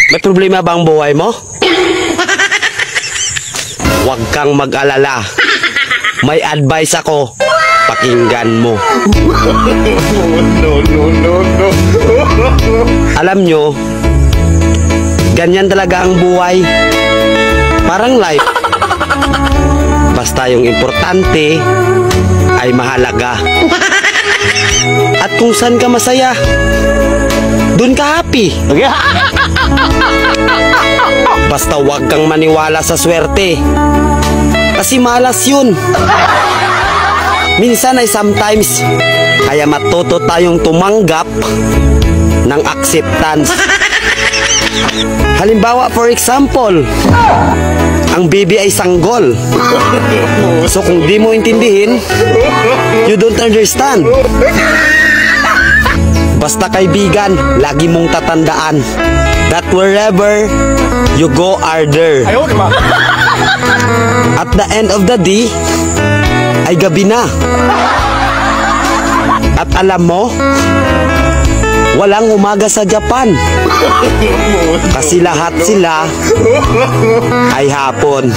May problema ba ang buhay mo? Huwag kang mag-alala. May advice ako. Pakinggan mo. No. Alam nyo, ganyan talaga ang buhay. Parang life. Basta yung importante ay mahalaga. At kung saan ka masaya, dun ka happy. Basta huwag kang maniwala sa swerte. Kasi malas yun. Minsan ay sometimes, kaya matuto tayong tumanggap ng acceptance. Halimbawa, for example, ang baby ay sanggol. So kung di mo intindihin, you don't understand. Basta kaibigan, lagi mong tatandaan that wherever you go are there. At the end of the day, ay gabi na. At alam mo, walang umaga sa Japan. Kasi lahat sila ay hapon.